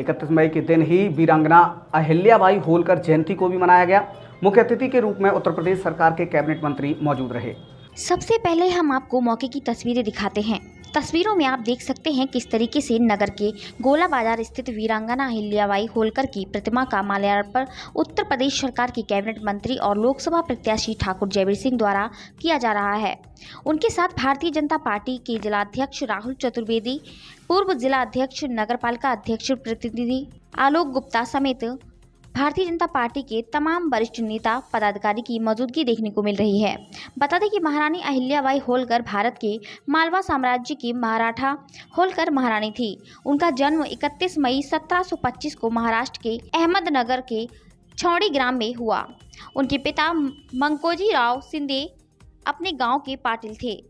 31 मई के दिन ही वीरांगना अहिल्याबाई होलकर जयंती को भी मनाया गया। मुख्य अतिथि के रूप में उत्तर प्रदेश सरकार के कैबिनेट मंत्री मौजूद रहे। सबसे पहले हम आपको मौके की तस्वीरें दिखाते हैं। तस्वीरों में आप देख सकते हैं किस तरीके से नगर के गोला बाजार स्थित वीरांगना अहिल्याबाई होलकर की प्रतिमा का माल्यार्पण उत्तर प्रदेश सरकार के कैबिनेट मंत्री और लोकसभा प्रत्याशी ठाकुर जयवीर सिंह द्वारा किया जा रहा है। उनके साथ भारतीय जनता पार्टी के जिलाध्यक्ष राहुल चतुर्वेदी, पूर्व जिला अध्यक्ष, नगरपालिका अध्यक्ष प्रतिनिधि आलोक गुप्ता समेत भारतीय जनता पार्टी के तमाम वरिष्ठ नेता पदाधिकारी की मौजूदगी देखने को मिल रही है। बता दें कि महारानी अहिल्याबाई होलकर भारत के मालवा साम्राज्य की मराठा होलकर महारानी थी। उनका जन्म 31 मई 1725 को महाराष्ट्र के अहमदनगर के छौड़ी ग्राम में हुआ। उनके पिता मंकोजी राव शिंदे अपने गांव के पाटिल थे।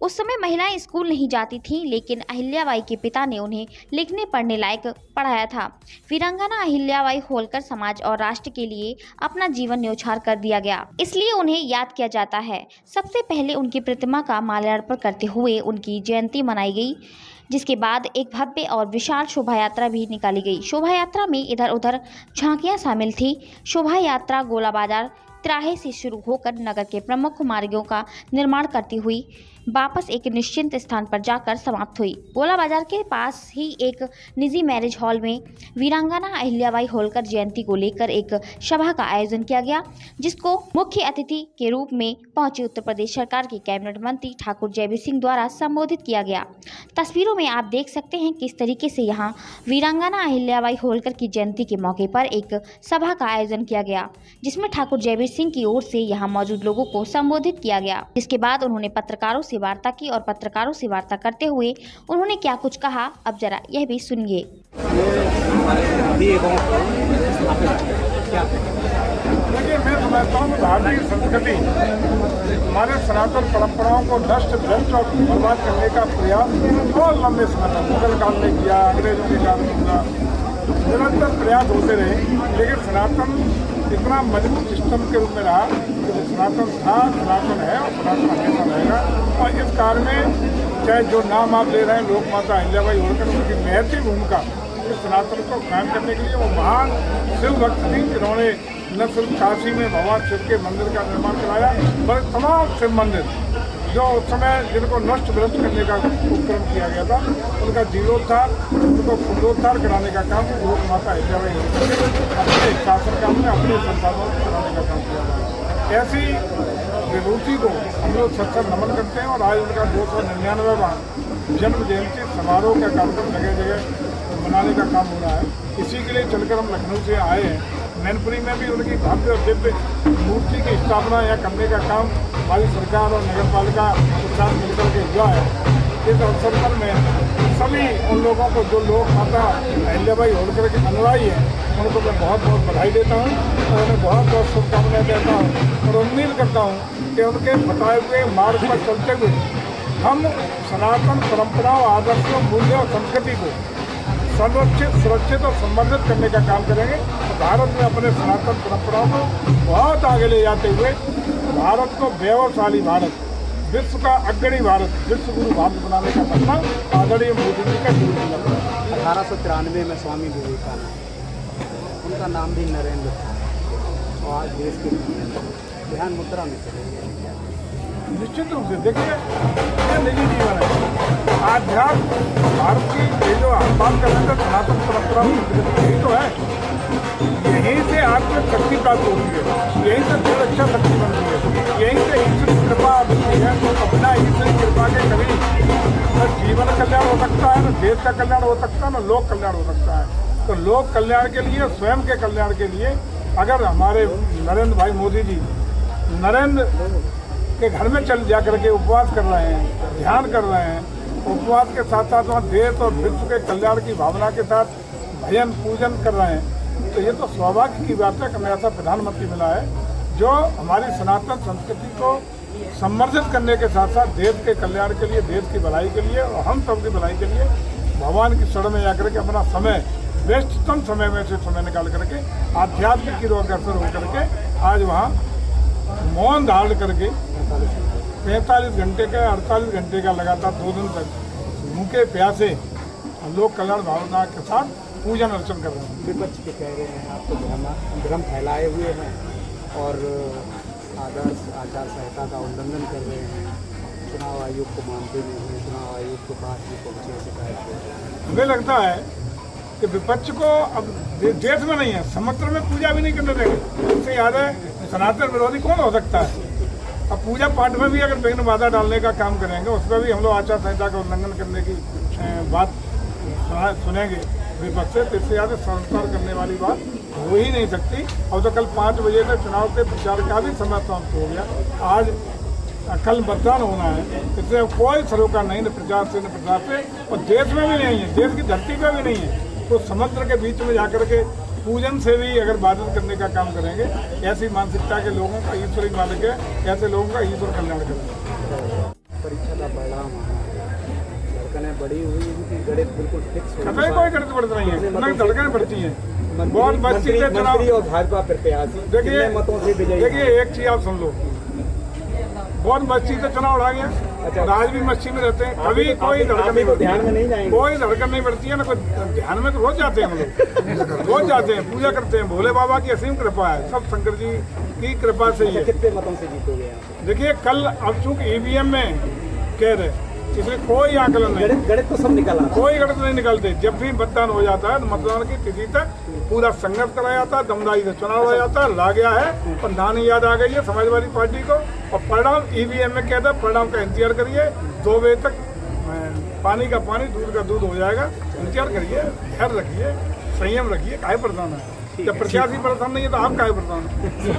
उस समय महिलाएं स्कूल नहीं जाती थीं, लेकिन अहिल्याबाई के पिता ने उन्हें लिखने पढ़ने लायक पढ़ाया था। वीरांगना अहिल्याबाई होलकर समाज और राष्ट्र के लिए अपना जीवन न्यौछावर कर दिया गया, इसलिए उन्हें याद किया जाता है। सबसे पहले उनकी प्रतिमा का माल्यार्पण करते हुए उनकी जयंती मनाई गई, जिसके बाद एक भव्य और विशाल शोभा यात्रा भी निकाली गई। शोभा यात्रा में इधर उधर झांकियां शामिल थी। शोभा यात्रा गोला बाजार तिराहे से शुरू होकर नगर के प्रमुख मार्गों का निर्माण करती हुई वापस एक निश्चित स्थान पर जाकर समाप्त हुई। गोला बाजार के पास ही एक निजी मैरिज हॉल में वीरांगना अहिल्याबाई होलकर जयंती को लेकर एक सभा का आयोजन किया गया, जिसको मुख्य अतिथि के रूप में पहुंचे उत्तर प्रदेश सरकार के कैबिनेट मंत्री ठाकुर जयवीर सिंह द्वारा संबोधित किया गया। तस्वीरों में आप देख सकते हैं किस तरीके से यहाँ वीरांगना अहिल्याबाई होलकर की जयंती के मौके पर एक सभा का आयोजन किया गया, जिसमें ठाकुर जयवीर सिंह की ओर से यहाँ मौजूद लोगों को संबोधित किया गया। जिसके बाद उन्होंने पत्रकारों से वार्ता की और पत्रकारों से वार्ता करते हुए उन्होंने क्या कुछ कहा, अब जरा यह भी सुनिए। देखिए, मैं समझता हूँ भारतीय संस्कृति हमारे सनातन परंपराओं को नष्ट, भ्रष्ट और बर्बाद करने का प्रयास बहुत लंबे समय तक मुगल काल में किया, अंग्रेजों के काल में किया, निरंतर प्रयास होते रहे। लेकिन सनातन इतना मजबूत सिस्टम के रूप में रहा कि सनातन था, सनातन है और सनातन हमेशा रहेगा। और इस कार्य में चाहे जो नाम आप ले रहे हैं लोक माता अहिल्याबाई होलकर, उनकी महती भूमिका इस सनातन को कायम करने के लिए वो महान शिव भक्त थी, जिन्होंने न सिर्फ काशी में भगवान शिव के मंदिर का निर्माण कराया, बल्कि तमाम शिव मंदिर जो उस समय जिनको नष्ट भ्रष्ट करने का उपक्रम किया गया था, उनका जीर्णोद्धार, उनको पुनरुद्धार कराने का काम लोक माता अहिल्याबाई होलकर अपने शासन काल में अपने संसाधनों से कराने का काम किया था। ऐसी विभूति को हम लोग सत्सर नमन करते हैं और आज उनका 299वां जन्म जयंती समारोह का कार्यक्रम जगह जगह मनाने का काम हो रहा है। इसी के लिए चलकर हम लखनऊ से आए हैं। मैनपुरी में भी उनकी भव्य और दिव्य मूर्ति की स्थापना या करने का काम हमारी सरकार और नगरपालिका के साथ मिलकर के हुआ है। इस अवसर पर मैं सभी उन लोगों को जो लोक माता अहिल्याबाई होलकर के अनुयायी हैं, उनको मैं बहुत बहुत बधाई देता हूँ और उन्हें बहुत बहुत शुभकामनाएं देता हूँ और उम्मीद करता हूँ कि उनके बताए हुए मार्ग पर चलते हुए हम सनातन परंपराओं, आदर्शों, मूल्यों और संस्कृति को संरक्षित, सुरक्षित और संवर्धित करने का काम करेंगे। भारत में अपने सनातन परंपराओं को बहुत आगे ले जाते हुए भारत को वैभवशाली भारत, विश्व का अग्रणी भारत, विश्व गुरु भारत बनाने का सपना आदरणीय मोदी जी का जरूर मिला। 1893 में स्वामी विवेकानंद, उनका नाम भी नरेंद्र था और आज देश के ध्यान मुद्रा में चले गए। निश्चित रूप से देखिए, ये निजी जीवन है। आध्यात्म भारत की ये जो आह्वान कर रहे थे सनातन परंपरा यही तो है। यहीं से आपको शक्ति प्राप्त होती है, यहीं से फिर अच्छा शक्ति बनती है, यहीं से ईश्वर की कृपा मिलती है। तो अपना ईश्वर की कृपा के कभी न जीवन कल्याण हो सकता है, न देश का कल्याण हो सकता है, न लोक कल्याण हो सकता है। तो लोक कल्याण के लिए, स्वयं के कल्याण के लिए अगर हमारे नरेंद्र भाई मोदी जी नरेंद्र के घर में चल जा करके उपवास कर रहे हैं, ध्यान कर रहे हैं, उपवास के साथ साथ वहाँ देश और विश्व के कल्याण की भावना के साथ भजन पूजन कर रहे हैं, तो ये तो सौभाग्य की बात है कि हमें ऐसा प्रधानमंत्री मिला है जो हमारी सनातन संस्कृति को संवर्धित करने के साथ साथ देश के कल्याण के लिए, देश की भलाई के लिए और हम सबकी भलाई के लिए भगवान की शरण में जाकर के अपना समय, व्यस्ततम समय में से समय निकाल करके आध्यात्मिक की रोग अग्रसर होकर के आज वहाँ मौन धारण करके 45 घंटे का 48 घंटे का लगातार 2 दिन तक भूखे प्यासे लोक कल्याण भावना के साथ पूजन अर्चन कर रहे हैं। विपक्ष के कह रहे हैं आप तो भ्रम फैलाए हुए हैं और आदर्श आचार संहिता का उल्लंघन कर रहे हैं, चुनाव आयोग को मानते नहीं हैं, चुनाव आयोग के पास भी पहुँचे शिकायत को। हमें लगता है कि विपक्ष को अब देश में नहीं है, समुद्र में पूजा भी नहीं करने देंगे। इससे याद है सनातन विरोधी कौन हो सकता है। अब पूजा पाठ में भी अगर विघ्न बाधा डालने का काम करेंगे, उसमें भी हम लोग आचार संहिता का उल्लंघन करने की बात सुनेंगे विपक्ष से, तो इससे याद है संस्कार करने वाली बात हो ही नहीं सकती। और तो कल 5 बजे तक चुनाव के प्रचार का भी समय समाप्त हो गया। आज कल मतदान होना है, इससे कोई सरोकार नहीं, न प्रचार से न प्रचार से, और देश में भी नहीं है, देश की धरती पर भी नहीं है। तो समुद्र के बीच में जाकर के पूजन से भी अगर बाधित करने का काम करेंगे, ऐसी मानसिकता के लोगों का ईश्वर ही मालिक है, ऐसे लोगों का ईश्वर कल्याण करेंगे। परीक्षा का परिणाम धड़कनें बढ़ी हुई, उनकी गणित बिल्कुल फिक्स हो कतई कोई गणित बढ़ता नहीं है, उनकी धड़कनें बढ़ती हैं। बहुत मस्ती से चुनाव, और भाजपा प्रत्याशी देखिए मतों से विजयी। देखिए एक चीज आप सुन लो, बहुत मस्ती से चुनाव उड़ा गया। अच्छा। और आज भी मस्ती में रहते हैं, कभी कोई धड़कन नहीं बढ़ती, ध्यान में नहीं जाएंगे, कोई धड़कन नहीं बढ़ती है ना, कोई ध्यान में तो रोज जाते हैं हम लोग, रोज जाते हैं, पूजा करते हैं। भोले बाबा की असीम कृपा है, सब शंकर जी की कृपा से ही है। कितने मतों से जीतोगे आप? देखिए कल अब चूंकि ईवीएम में कह रहे, इसलिए कोई आकलन नहीं, गणित तो सब निकला, कोई गणित नहीं निकलते। जब भी मतदान हो जाता है तो मतदान की तिथि तक पूरा संघर्ष कराया जाता है, दमदाई से चुनाव हो जाता है, ला गया है। प्रधानी याद आ गई है समाजवादी पार्टी को, और परिणाम ईवीएम में कहता है परिणाम का इंतजार करिए, 2 बजे तक पानी का पानी दूध का दूध हो जाएगा। इंतजार करिए, धैर्य रखिए, संयम रखिए, काहे परेशान है। जब प्रत्याशी परेशान नहीं है तो आप काहे परेशान है।